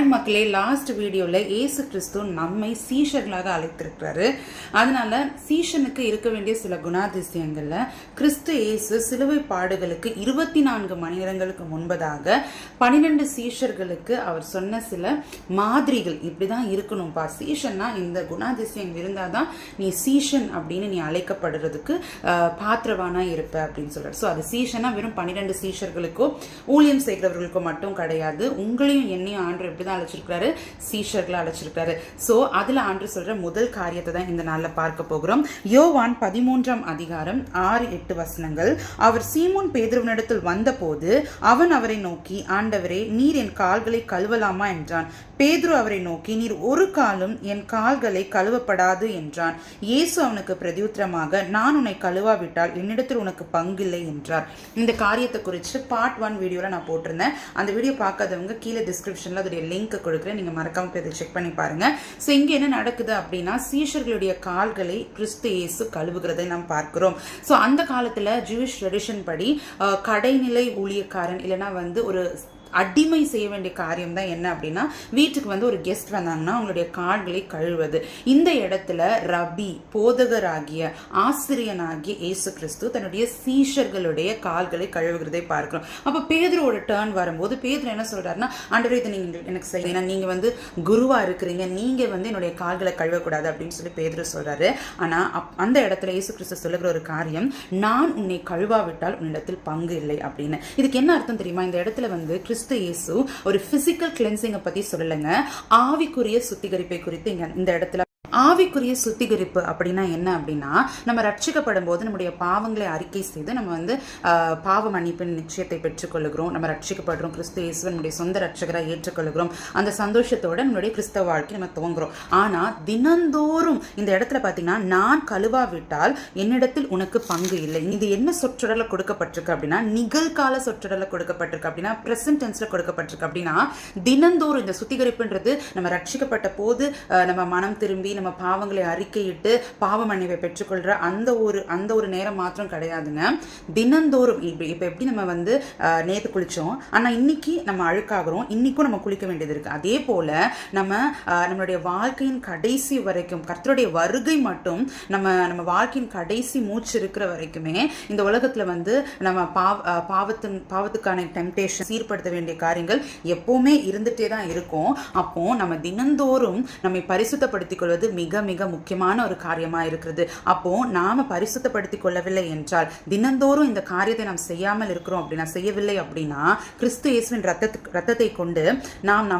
Hi மக்களே, last வீடியோவில் இயேசு கிறிஸ்து நம்மை சீஷர்களாக அழைத்திருக்கிறாரு. அதனால சீஷனுக்கு இருக்க வேண்டிய சில குணாதிசயங்களில் கிறிஸ்து இயேசு சிலுவை பாடுகளுக்கு 24 மணி நேரங்களுக்கு முன்பதாக 12 சீஷர்களுக்கு அவர் சொன்ன சில மாதிரிகள் இப்படி தான் இருக்கணும்ப்பா, சீஷன்னா இந்த குணாதிசயம் இருந்தால் தான் நீ சீஷன் அப்படின்னு நீ அழைக்கப்படுறதுக்கு பாத்திரவானா இருப்ப அப்படின்னு சொல்றாரு. ஸோ அது சீஷனா வெறும் 12 சீஷர்களுக்கோ ஊழியம் செய்கிறவர்களுக்கோ மட்டும் கிடையாது, உங்களையும் என்னையும் ஆண்டு எப்படிதான் அழைச்சிருக்காரு, சீஷர்களை அழைச்சிருக்காரு. சோ அதுல ஆண்டு சொல்ற முதல் காரியத்தை தான் இந்த நாள்ல பார்க்க போகிறோம். யோவான் 13ஆம் அதிகாரம் 6-8 வசனங்கள். அவர் சீமோன் பேதுருவினிடத்தில் வந்தபோது அவன் அவரை நோக்கி, ஆண்டவரே, நீர் என் கால்களை கழுவலாமா என்றான். பேதுரு அவரை நோக்கி, நீர் ஒரு காலும் என் கால்களை கழுவப்படாது என்றான். இயேசு அவனுக்கு பிரதியுத்தரமாக, நான் உன்னை கழுவாவிட்டால் என்னிடத்தில் உனக்கு பங்கில்லை என்றார். இந்த காரியத்தை குறித்து பார்ட் 1 வீடியோல நான் போட்டிருந்தேன். அந்த வீடியோ பார்க்காதவங்க கீழே டிஸ்கிரிப்ஷன்ல அதோடைய லிங்க் கொடுக்குறேன், நீங்க மறக்காம போய் அதை செக் பண்ணி பாருங்க. ஸோ இங்க என்ன நடக்குது அப்படின்னா, சீஷர்களுடைய கால்களை கிறிஸ்து இயேசு கழுவுகிறதை நாம் பார்க்கிறோம். ஸோ அந்த காலத்துல ஜூயிஷ் ட்ரெடிஷன் படி கடைநிலை ஊழியக்காரன் இல்லைன்னா ஒரு அடிமை செய்ய வேண்டிய காரியம் தான் என்ன அப்படின்னா, வீட்டுக்கு ஒரு கெஸ்ட் வந்தாங்கன்னா அவங்களுடைய கால்களை கழுவுவது. இந்த இடத்துல ரபி, போதகராகிய ஆசிரியனாகிய இயேசு கிறிஸ்து தன்னுடைய சீஷர்களுடைய கால்களை கழுவுகிறதை பார்க்கிறோம். அப்ப பேதுருவோட டர்ன் வரும்போது பேதுரு என்ன சொல்றாருன்னா, ஆண்டவரே, இதை நீங்க எனக்கு செய்ய, நீங்க குருவா இருக்கிறீங்க, நீங்க என்னுடைய கால்களை கழுவக்கூடாது அப்படின்னு சொல்லி பேதுரு சொல்றாரு. ஆனா அந்த இடத்துல இயேசு கிறிஸ்து சொல்லுகிற ஒரு காரியம், நான் உன்னை கழுவாவிட்டால் உன்னிடத்தில் பங்கு இல்லை அப்படின்னு. இதுக்கு என்ன அர்த்தம் தெரியுமா? இந்த இடத்துல கிறிஸ்து இயேசு ஒரு பிசிக்கல் கிளென்சிங்கை பத்தி சொல்லலைங்க, ஆவிக்குரிய சுத்திகரிப்பை குறித்து இந்த இடத்துல. ஆவிக்குரிய சுத்திகரிப்பு அப்படின்னா என்ன அப்படின்னா, நம்ம ரட்சிக்கப்படும் போது நம்முடைய பாவங்களை அறிக்கை செய்து நம்ம பாவ மன்னிப்பின் நிச்சயத்தை பெற்றுக்கொள்கிறோம். நம்ம ரட்சிக்கப்படுறோம், கிறிஸ்து இயேசுவை நம்முடைய சொந்த ரட்சகராக ஏற்றுக்கொள்கிறோம். அந்த சந்தோஷத்தோட நம்மளுடைய கிறிஸ்தவ வாழ்க்கை நம்ம துவங்குறோம். ஆனா தினந்தோறும் இந்த இடத்துல பாத்தீங்கன்னா, நான் கழுவாவிட்டால் என்னிடத்தில் உனக்கு பங்கு இல்லை. இது என்ன சொற்றொடர்ல கொடுக்கப்பட்டிருக்கு அப்படின்னா, நிகழ்கால சொற்றொடர்ல கொடுக்கப்பட்டிருக்கு அப்படின்னா, பிரசன்ட் டென்ஸ்ல கொடுக்கப்பட்டிருக்கு அப்படின்னா, தினந்தோறும் இந்த சுத்திகரிப்புன்றது நம்ம ரட்சிக்கப்பட்ட போது நம்ம மனம் திரும்பி நம்ம பாவங்களை அறிக்கையிட்டு பாவ மன்னிப்பை பெற்றுக்கொள்ற அந்த ஒரு நேரம் மாத்திரம் கிடையாதுங்க. தினந்தோறும் இப்ப எப்படி நம்ம நேத்து குளிச்சோம், ஆனா இன்னைக்கு நம்ம அழுக்காகிறோம், இன்னைக்கும் நம்ம குளிக்க வேண்டியது இருக்கு. அதே போல நம்மளுடைய வாழ்க்கையின் கடைசி வரைக்கும், கர்த்தருடைய வருகை மட்டும் நம்ம வாழ்க்கையின் கடைசி மூச்சு இருக்கிற வரைக்குமே இந்த உலகத்துல நம்ம பாவத்துக்கான டெம்டேஷன், சீர்படுத்த வேண்டிய காரியங்கள் எப்பவுமே இருந்துட்டே தான் இருக்கும். அப்போ நம்ம தினந்தோறும் நம்மை பரிசுத்தப்படுத்திக் கொள்வது மிக மிக முக்கியமான ஒரு காரியமா இருக்கிறது. அப்போ நாம பரிசுத்தப்படுத்திக் கொள்ளவில்லை என்றால், தினந்தோறும் இந்த காரியத்தை நாம் செய்யாமல் இருக்கிறோம் அப்படின்னா, செய்யவில்லை அப்படின்னா, கிறிஸ்து இயேசுவின் ரத்தத்தை கொண்டு நாம்